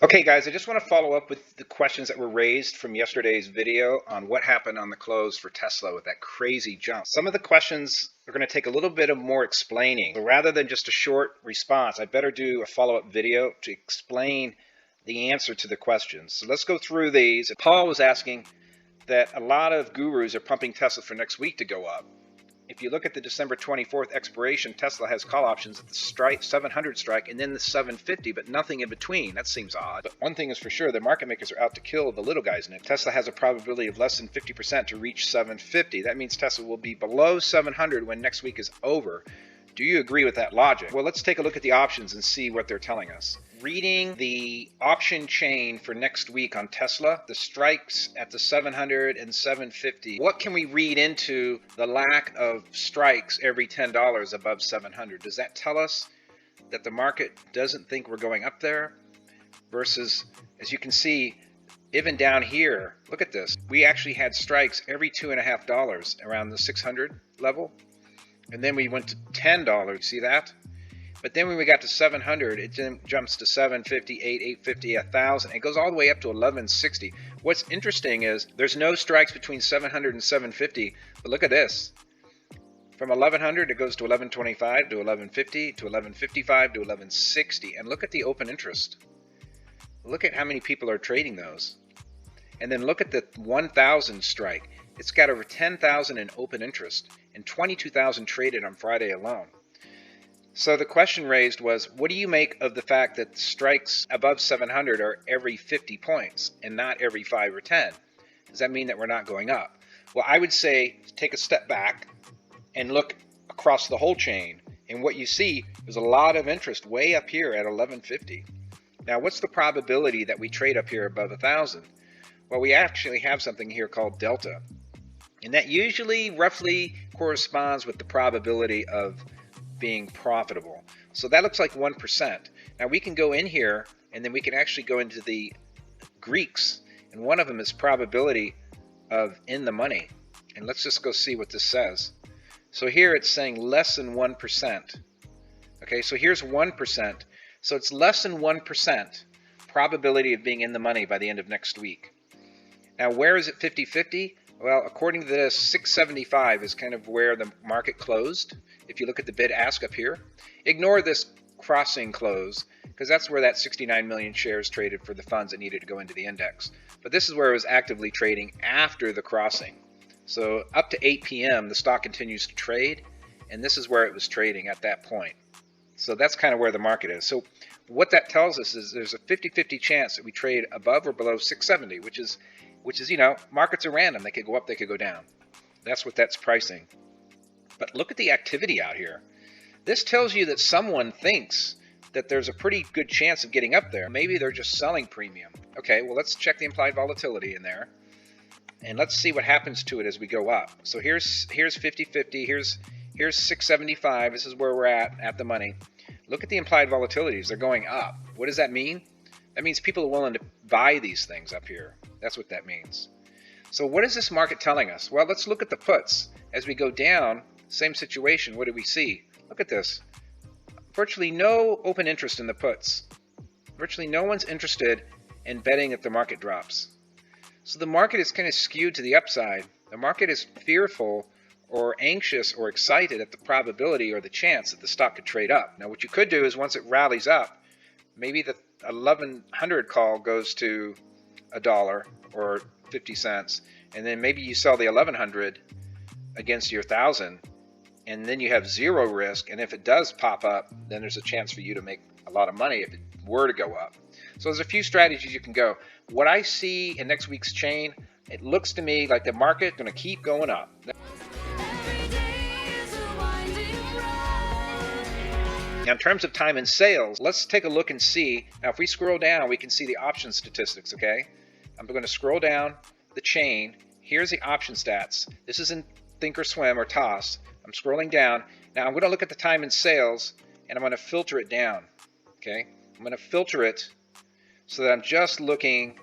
Okay guys, I just want to follow up with the questions that were raised from yesterday's video on what happened on the close for Tesla with that crazy jump. Some of the questions are going to take a little bit of more explaining. So rather than just a short response, I better do a follow-up video to explain the answer to the questions. So let's go through these. Paul was asking that a lot of gurus are pumping Tesla for next week to go up. If you look at the December 24th expiration, Tesla has call options at the strike 700 strike and then the 750, but nothing in between. That seems odd. But one thing is for sure, the market makers are out to kill the little guys in it. Tesla has a probability of less than 50% to reach 750. That means Tesla will be below 700 when next week is over. Do you agree with that logic? Well, let's take a look at the options and see what they're telling us. Reading the option chain for next week on Tesla, the strikes at the 700 and 750, what can we read into the lack of strikes every $10 above 700? Does that tell us that the market doesn't think we're going up there? Versus, as you can see, even down here, look at this. We actually had strikes every $2.50 around the 600 level. And then we went to $10, see that? But then when we got to 700, it then jumps to 750, 850, 1,000. It goes all the way up to 1160. What's interesting is there's no strikes between 700 and 750, but look at this. From 1100, it goes to 1125, to 1150, to 1155, to 1160. And look at the open interest. Look at how many people are trading those. And then look at the 1,000 strike. It's got over 10,000 in open interest and 22,000 traded on Friday alone. So the question raised was, what do you make of the fact that strikes above 700 are every 50 points and not every 5 or 10? Does that mean that we're not going up? Well, I would say take a step back and look across the whole chain. And what you see is a lot of interest way up here at 1150. Now, what's the probability that we trade up here above 1,000? Well, we actually have something here called delta. And that usually roughly corresponds with the probability of being profitable. So that looks like 1%. Now we can go in here and then we can actually go into the Greeks, and one of them is probability of in the money. And let's just go see what this says. So here it's saying less than 1%. Okay, so here's 1%. So it's less than 1% probability of being in the money by the end of next week. Now where is it 50-50? Well, according to this, 675 is kind of where the market closed. If you look at the bid ask up here, ignore this crossing close because that's where that 69 million shares traded for the funds that needed to go into the index. But this is where it was actively trading after the crossing. So up to 8 p.m. the stock continues to trade, and this is where it was trading at that point. So that's kind of where the market is. So what that tells us is there's a 50-50 chance that we trade above or below 670, which is, you know, markets are random. They could go up, they could go down. That's what that's pricing. But look at the activity out here. This tells you that someone thinks that there's a pretty good chance of getting up there. Maybe they're just selling premium. Okay, well, let's check the implied volatility in there. And let's see what happens to it as we go up. So here's 50-50, here's 675. This is where we're at the money. Look at the implied volatilities. They're going up. What does that mean? That means people are willing to buy these things up here. That's what that means. So what is this market telling us? Well, let's look at the puts. As we go down, same situation. What do we see? Look at this. Virtually no open interest in the puts. Virtually no one's interested in betting if the market drops. So the market is kind of skewed to the upside. The market is fearful or anxious or excited at the probability or the chance that the stock could trade up. Now what you could do is once it rallies up, maybe the 1100 call goes to $1 or 50 cents, and then maybe you sell the 1100 against your 1000, and then you have zero risk, and if it does pop up, then there's a chance for you to make a lot of money if it were to go up. So there's a few strategies you can go. What I see in next week's chain, it looks to me like the market going to keep going up. Now, in terms of time and sales, let's take a look and see. Now, if we scroll down, we can see the option statistics, okay? I'm going to scroll down the chain. Here's the option stats. This is in ThinkorSwim or TOS. I'm scrolling down. Now, I'm going to look at the time and sales, and I'm going to filter it down, okay? I'm going to filter it so that I'm just looking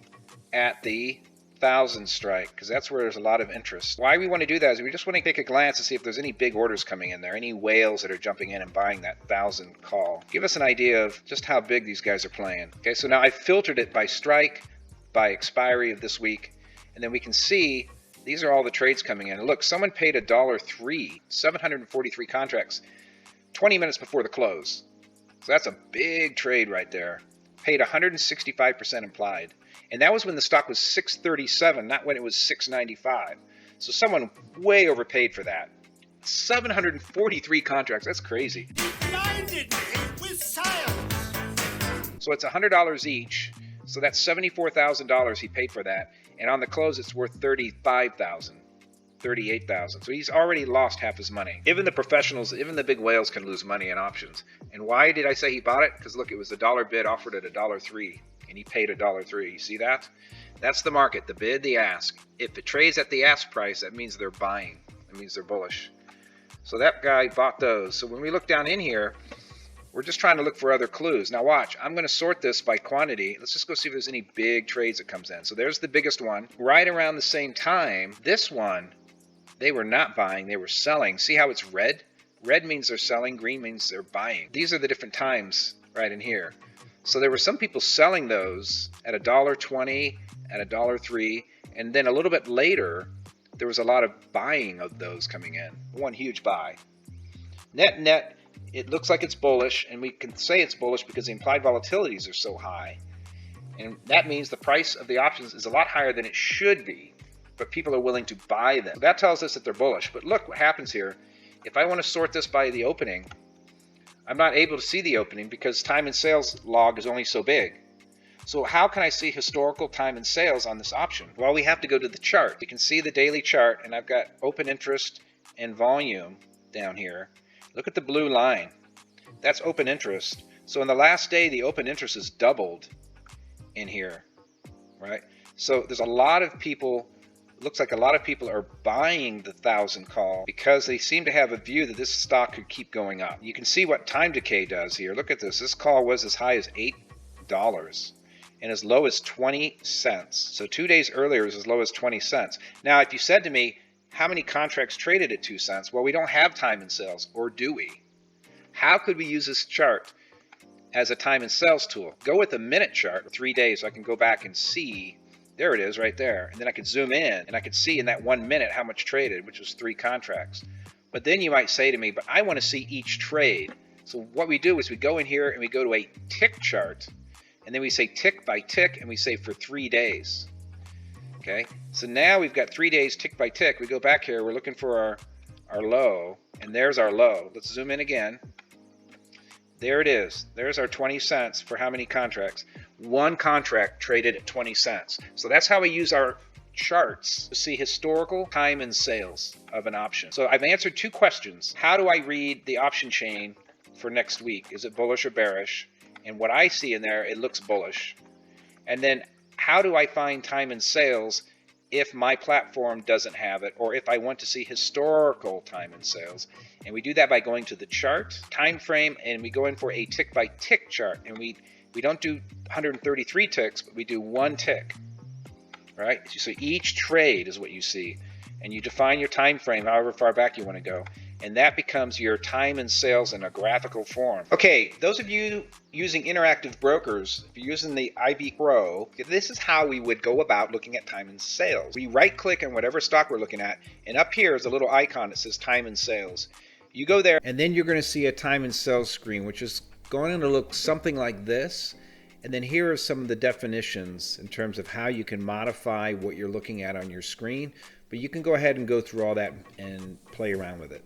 at the 1,000 strike, because that's where there's a lot of interest. Why we want to do that is we just want to take a glance to see if there's any big orders coming in there, any whales that are jumping in and buying that 1,000 call. Give us an idea of just how big these guys are playing. Okay, so now I filtered it by strike, by expiry of this week, and then we can see these are all the trades coming in. And look, someone paid $1.03, 743 contracts, 20 minutes before the close. So that's a big trade right there. Paid 165% implied. And that was when the stock was $637, not when it was $695. So someone way overpaid for that. 743 contracts, that's crazy. You blinded me with science. So it's $100 each. So that's $74,000 he paid for that. And on the close, it's worth $35,000, $38,000. So he's already lost half his money. Even the professionals, even the big whales can lose money in options. And why did I say he bought it? Because look, it was $1 bid offered at $1.03. And he paid $1.03. You see that? That's the market, the bid, the ask. If it trades at the ask price, that means they're buying. That means they're bullish. So that guy bought those. So when we look down in here, we're just trying to look for other clues. Now watch, I'm going to sort this by quantity. Let's just go see if there's any big trades that comes in. So there's the biggest one. Right around the same time, this one, they were not buying, they were selling. See how it's red? Red means they're selling, green means they're buying. These are the different times right in here. So there were some people selling those at $1.20, at $1.03, and then a little bit later, there was a lot of buying of those coming in. One huge buy. Net, it looks like it's bullish, and we can say it's bullish because the implied volatilities are so high. And that means the price of the options is a lot higher than it should be, but people are willing to buy them. So that tells us that they're bullish. But look what happens here. If I want to sort this by the opening, I'm not able to see the opening because time and sales log is only so big. So how can I see historical time and sales on this option? Well, we have to go to the chart. You can see the daily chart, and I've got open interest and volume down here. Look at the blue line. That's open interest. So in the last day, the open interest is doubled in here, right? So there's a lot of people, looks like a lot of people are buying the 1,000 call because they seem to have a view that this stock could keep going up. You can see what time decay does here. Look at this. This call was as high as $8 and as low as 20 cents. So 2 days earlier it was as low as 20 cents. Now, if you said to me, how many contracts traded at 2 cents? Well, we don't have time and sales, or do we? How could we use this chart as a time and sales tool? Go with a minute chart, 3 days, so I can go back and see. There it is right there. And then I could zoom in and I could see in that 1 minute how much traded, which was 3 contracts. But then you might say to me, but I want to see each trade. So what we do is we go in here and we go to a tick chart, and then we say tick by tick, and we say for 3 days. Okay, so now we've got 3 days tick by tick. We go back here, we're looking for our low, and there's our low. Let's zoom in again. There it is. There's our 20 cents for how many contracts? 1 contract traded at 20 cents. So that's how we use our charts to see historical time and sales of an option. So I've answered 2 questions. How do I read the option chain for next week? Is it bullish or bearish? And what I see in there, it looks bullish. And then how do I find time and sales if my platform doesn't have it, or if I want to see historical time and sales? And we do that by going to the chart, time frame, and we go in for a tick by tick chart. And we don't do 133 ticks, but we do 1 tick, right? So each trade is what you see, and you define your time frame however far back you want to go, and that becomes your time and sales in a graphical form. Okay, those of you using interactive brokers, if you're using the IB Pro, this is how we would go about looking at time and sales. We right click on whatever stock we're looking at, and up here is a little icon that says time and sales. You go there, and then you're going to see a time and sales screen, which is going to look something like this. And then here are some of the definitions in terms of how you can modify what you're looking at on your screen. But you can go ahead and go through all that and play around with it.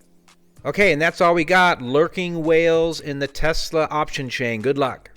Okay, and that's all we got. Lurking whales in the Tesla option chain. Good luck.